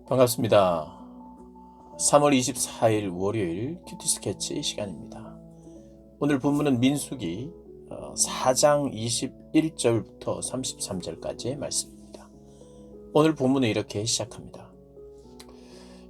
반갑습니다. 3월 24일 월요일 큐티 스케치 시간입니다. 오늘 본문은 민수기 4장 21절부터 33절까지의 말씀입니다. 오늘 본문은 이렇게 시작합니다.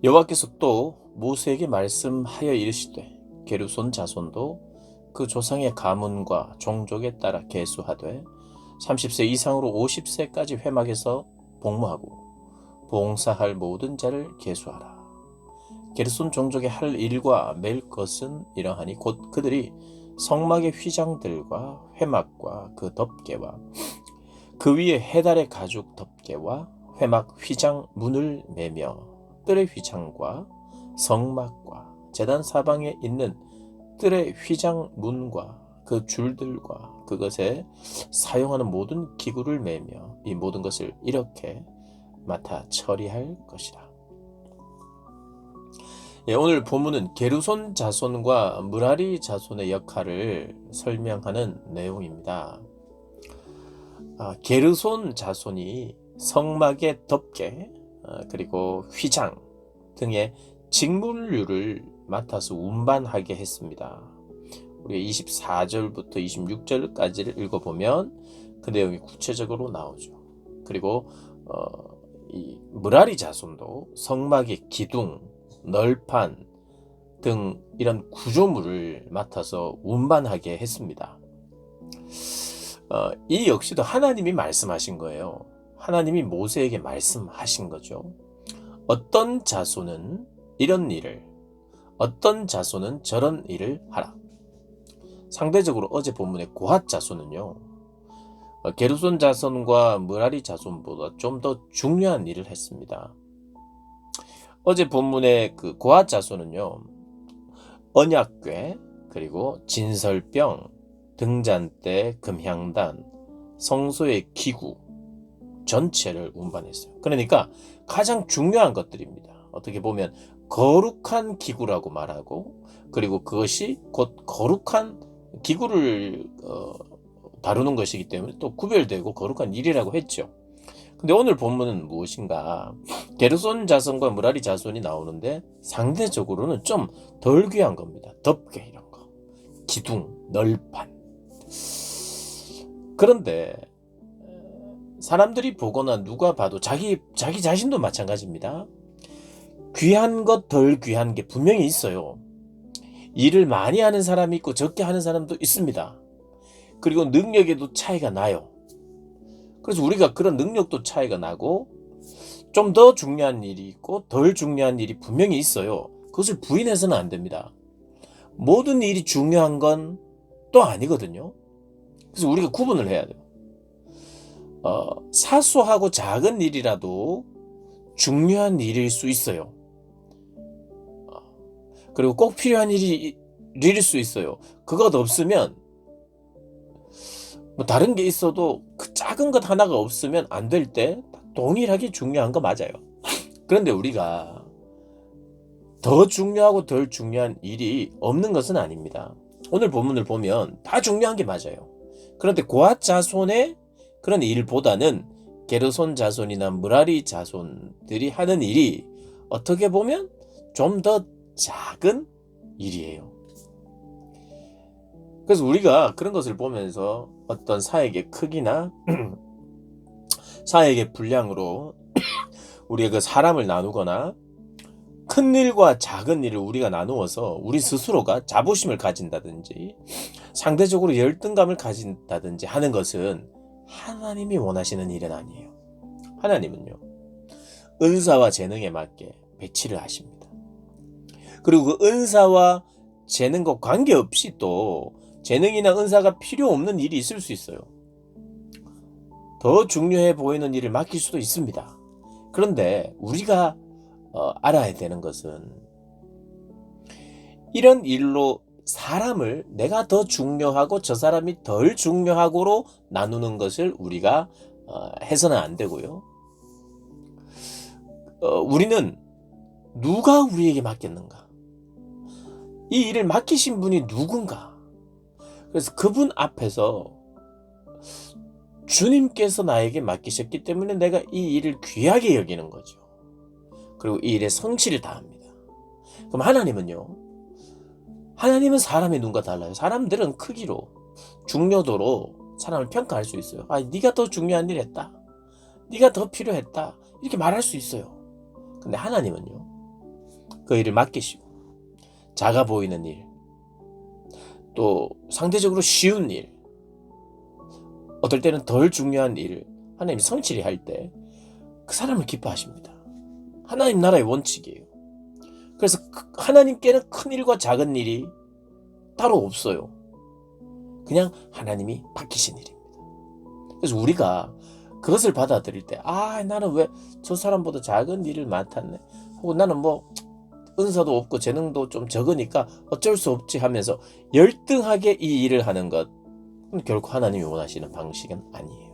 여호와께서 또 모세에게 말씀하여 이르시되 게르손 자손도 그 조상의 가문과 종족에 따라 계수하되 30세 이상으로 50세까지 회막에서 복무하고 봉사할 모든 자를 계수하라. 게르손 종족의 할 일과 맬 것은 이러하니 곧 그들이 성막의 휘장들과 회막과 그 덮개와 그 위에 해달의 가죽 덮개와 회막 휘장 문을 매며 뜰의 휘장과 성막과 제단 사방에 있는 뜰의 휘장 문과 그 줄들과 그것에 사용하는 모든 기구를 매며 이 모든 것을 이렇게 맡아 처리할 것이다. 오늘 본문은 게르손 자손과 므라리 자손의 역할을 설명하는 내용입니다. 게르손 자손이 성막의 덮개 그리고 휘장 등의 직물류를 맡아서 운반하게 했습니다. 우리가 24절부터 26절까지를 읽어보면 그 내용이 구체적으로 나오죠. 그리고 이 므라리 자손도 성막의 기둥, 널판 등 이런 구조물을 맡아서 운반하게 했습니다. 이 역시도 하나님이 말씀하신 거예요. 하나님이 모세에게 말씀하신 거죠. 어떤 자손은 이런 일을, 어떤 자손은 저런 일을 하라. 상대적으로 어제 본문의 고핫 자손은요, 게르손 자손과 므라리 자손보다 좀 더 중요한 일을 했습니다. 어제 본문의 그 고핫 자손은요, 언약궤, 그리고 진설병, 등잔대, 금향단, 성소의 기구 전체를 운반했어요. 그러니까 가장 중요한 것들입니다. 어떻게 보면 거룩한 기구라고 말하고, 그리고 그것이 곧 거룩한 기구를 다루는 것이기 때문에 또 구별되고 거룩한 일이라고 했죠. 근데 오늘 본문은 무엇인가? 게르손 자손과 므라리 자손이 나오는데 상대적으로는 좀 덜 귀한 겁니다. 덮개 이런 거, 기둥, 널판. 그런데 사람들이 보거나 누가 봐도 자기 자신도 마찬가지입니다. 귀한 것, 덜 귀한 게 분명히 있어요. 일을 많이 하는 사람이 있고 적게 하는 사람도 있습니다. 그리고 능력에도 차이가 나요. 그래서 우리가 그런 능력도 차이가 나고 좀 더 중요한 일이 있고 덜 중요한 일이 분명히 있어요. 그것을 부인해서는 안 됩니다. 모든 일이 중요한 건 또 아니거든요. 그래서 우리가 구분을 해야 돼요. 사소하고 작은 일이라도 중요한 일일 수 있어요. 그리고 꼭 필요한 일일 수 있어요. 그것 없으면 뭐 다른 게 있어도 그 작은 것 하나가 없으면 안 될 때 동일하게 중요한 거 맞아요. 그런데 우리가 더 중요하고 덜 중요한 일이 없는 것은 아닙니다. 오늘 본문을 보면 다 중요한 게 맞아요. 그런데 고핫 자손의 그런 일보다는 게르손 자손이나 므라리 자손들이 하는 일이 어떻게 보면 좀 더 작은 일이에요. 그래서 우리가 그런 것을 보면서 어떤 사역의 크기나 사역의 분량으로 우리가 그 사람을 나누거나 큰 일과 작은 일을 우리가 나누어서 우리 스스로가 자부심을 가진다든지 상대적으로 열등감을 가진다든지 하는 것은 하나님이 원하시는 일은 아니에요. 하나님은요, 은사와 재능에 맞게 배치를 하십니다. 그리고 그 은사와 재능과 관계없이 또 재능이나 은사가 필요 없는 일이 있을 수 있어요. 더 중요해 보이는 일을 맡길 수도 있습니다. 그런데 우리가 알아야 되는 것은 이런 일로 사람을 내가 더 중요하고 저 사람이 덜 중요하고로 나누는 것을 우리가 해서는 안 되고요. 우리는 누가 우리에게 맡겼는가? 이 일을 맡기신 분이 누군가? 그래서 그분 앞에서 주님께서 나에게 맡기셨기 때문에 내가 이 일을 귀하게 여기는 거죠. 그리고 이 일에 성취를 다합니다. 그럼 하나님은요? 하나님은 사람의 눈과 달라요. 사람들은 크기로, 중요도로 사람을 평가할 수 있어요. 아, 네가 더 중요한 일 했다. 네가 더 필요했다. 이렇게 말할 수 있어요. 근데 하나님은요? 그 일을 맡기시고 작아 보이는 일, 또 상대적으로 쉬운 일, 어떨 때는 덜 중요한 일을 하나님이 성취를 할 때 그 사람을 기뻐하십니다. 하나님 나라의 원칙이에요. 그래서 하나님께는 큰 일과 작은 일이 따로 없어요. 그냥 하나님이 맡기신 일입니다. 그래서 우리가 그것을 받아들일 때, 아, 나는 왜 저 사람보다 작은 일을 맡았네. 혹은 나는 뭐 은사도 없고 재능도 좀 적으니까 어쩔 수 없지 하면서 열등하게 이 일을 하는 것, 결코 하나님이 원하시는 방식은 아니에요.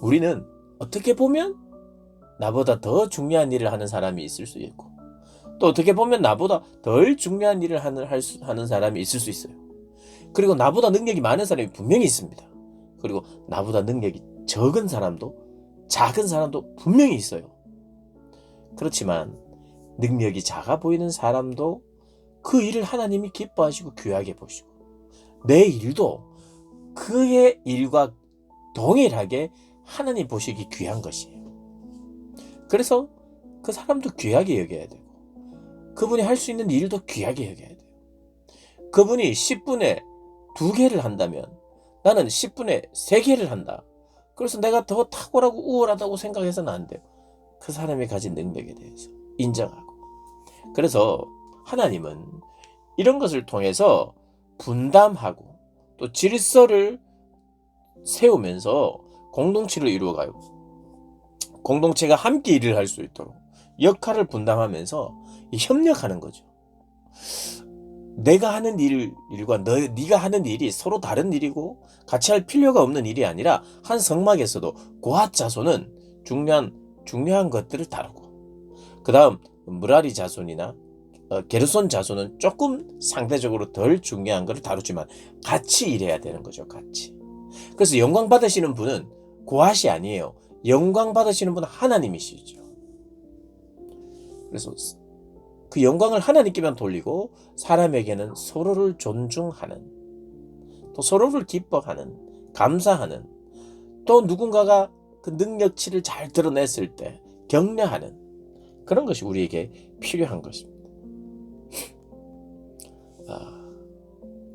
우리는 어떻게 보면 나보다 더 중요한 일을 하는 사람이 있을 수 있고, 또 어떻게 보면 나보다 덜 중요한 일을 하는 사람이 있을 수 있어요. 그리고 나보다 능력이 많은 사람이 분명히 있습니다. 그리고 나보다 능력이 적은 사람도, 작은 사람도 분명히 있어요. 그렇지만 능력이 작아 보이는 사람도 그 일을 하나님이 기뻐하시고 귀하게 보시고, 내 일도 그의 일과 동일하게 하나님 보시기 귀한 것이에요. 그래서 그 사람도 귀하게 여겨야 되고, 그분이 할 수 있는 일도 귀하게 여겨야 돼요. 그분이 10분에 2개를 한다면 나는 10분에 3개를 한다. 그래서 내가 더 탁월하고 우월하다고 생각해서는 안 돼요. 그 사람이 가진 능력에 대해서 인정하고. 그래서 하나님은 이런 것을 통해서 분담하고 또 질서를 세우면서 공동체를 이루어가요. 공동체가 함께 일을 할 수 있도록 역할을 분담하면서 협력하는 거죠. 내가 하는 일과 네가 하는 일이 서로 다른 일이고 같이 할 필요가 없는 일이 아니라 한 성막에서도 고핫 자손은 중요한 것들을 다루고, 그 다음 므라리 자손이나 게르손 자손은 조금 상대적으로 덜 중요한 것을 다루지만 같이 일해야 되는 거죠. 같이. 그래서 영광 받으시는 분은 고핫이 아니에요. 영광 받으시는 분은 하나님이시죠. 그래서 그 영광을 하나님께만 돌리고 사람에게는 서로를 존중하는, 또 서로를 기뻐하는, 감사하는, 또 누군가가 그 능력치를 잘 드러냈을 때 격려하는 그런 것이 우리에게 필요한 것입니다.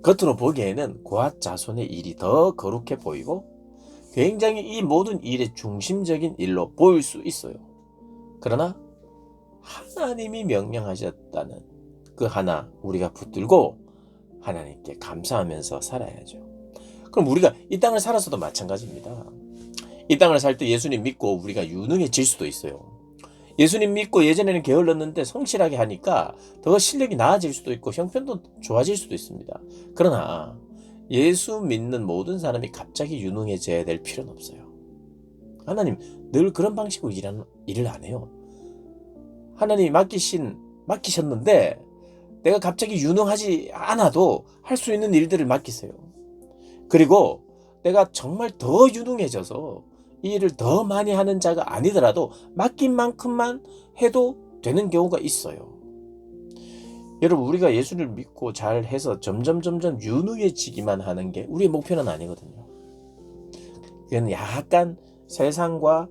겉으로 보기에는 고핫 자손의 일이 더 거룩해 보이고 굉장히 이 모든 일의 중심적인 일로 보일 수 있어요. 그러나 하나님이 명령하셨다는 그 하나 우리가 붙들고 하나님께 감사하면서 살아야죠. 그럼 우리가 이 땅을 살아서도 마찬가지입니다. 이 땅을 살 때 예수님 믿고 우리가 유능해질 수도 있어요. 예수님 믿고 예전에는 게을렀는데 성실하게 하니까 더 실력이 나아질 수도 있고 형편도 좋아질 수도 있습니다. 그러나 예수 믿는 모든 사람이 갑자기 유능해져야 될 필요는 없어요. 하나님 늘 그런 방식으로 일을 안 해요. 하나님이 맡기셨는데 내가 갑자기 유능하지 않아도 할 수 있는 일들을 맡기세요. 그리고 내가 정말 더 유능해져서 이 일을 더 많이 하는 자가 아니더라도 맡긴 만큼만 해도 되는 경우가 있어요. 여러분, 우리가 예수를 믿고 잘 해서 점점 유능해지기만 하는 게 우리의 목표는 아니거든요. 그건 약간 세상과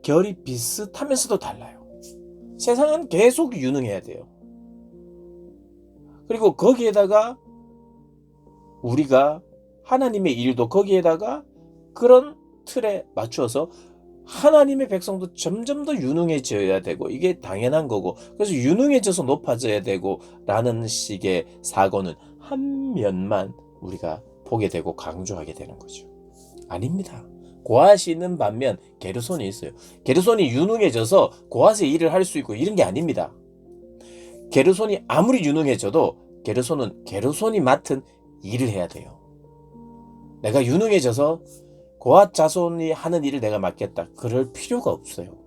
결이 비슷하면서도 달라요. 세상은 계속 유능해야 돼요. 그리고 거기에다가 우리가 하나님의 일도 거기에다가 그런 틀에 맞추어서 하나님의 백성도 점점 더 유능해져야 되고 이게 당연한 거고, 그래서 유능해져서 높아져야 되고 라는 식의 사고는 한 면만 우리가 보게 되고 강조하게 되는 거죠. 아닙니다. 고핫이 있는 반면 게르손이 있어요. 게르손이 유능해져서 고핫의 일을 할 수 있고 이런 게 아닙니다. 게르손이 아무리 유능해져도 게르손은 게르손이 맡은 일을 해야 돼요. 내가 유능해져서 고핫 자손이 하는 일을 내가 맡겠다. 그럴 필요가 없어요.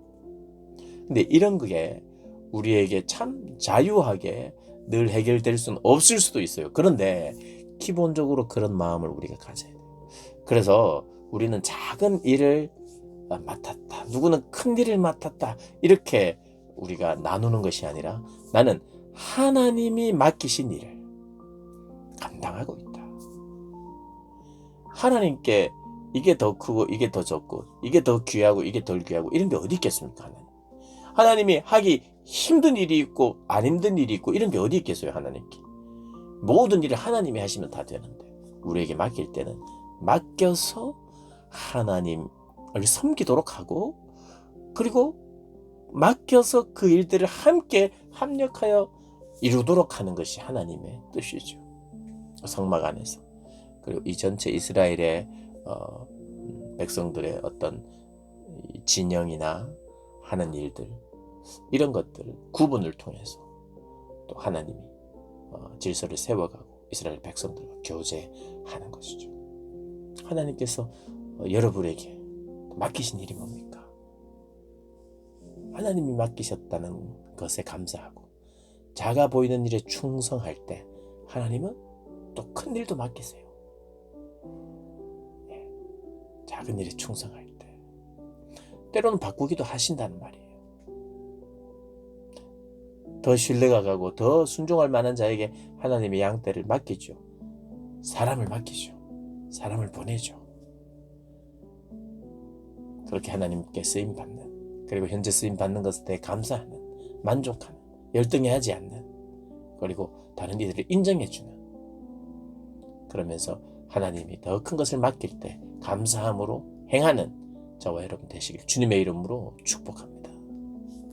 근데 이런 게 우리에게 참 자유하게 늘 해결될 수는 없을 수도 있어요. 그런데 기본적으로 그런 마음을 우리가 가져야 돼요. 그래서 우리는 작은 일을 맡았다. 누구는 큰 일을 맡았다. 이렇게 우리가 나누는 것이 아니라 나는 하나님이 맡기신 일을 감당하고 있다. 하나님께 이게 더 크고 이게 더 적고 이게 더 귀하고 이게 덜 귀하고 이런 게 어디 있겠습니까? 하나님이 하기 힘든 일이 있고 안 힘든 일이 있고 이런 게 어디 있겠어요? 하나님께 모든 일을 하나님이 하시면 다 되는데 우리에게 맡길 때는 맡겨서 하나님을 섬기도록 하고 그리고 맡겨서 그 일들을 함께 합력하여 이루도록 하는 것이 하나님의 뜻이죠. 성막 안에서. 그리고 이 전체 이스라엘의 백성들의 어떤 진영이나 하는 일들 이런 것들 구분을 통해서 또 하나님이 질서를 세워가고 이스라엘 백성들과 교제하는 것이죠. 하나님께서 여러분에게 맡기신 일이 뭡니까? 하나님이 맡기셨다는 것에 감사하고 작아 보이는 일에 충성할 때 하나님은 또 큰 일도 맡기세요. 작은 일에 충성할 때 때로는 바꾸기도 하신다는 말이에요. 더 신뢰가 가고 더 순종할 만한 자에게 하나님의 양떼를 맡기죠. 사람을 맡기죠. 사람을 보내죠. 그렇게 하나님께 쓰임받는 그리고 현재 쓰임받는 것에 대해 감사하는 만족하는 열등해하지 않는 그리고 다른 이들을 인정해주는 그러면서 하나님이 더 큰 것을 맡길 때 감사함으로 행하는 저와 여러분 되시길 주님의 이름으로 축복합니다.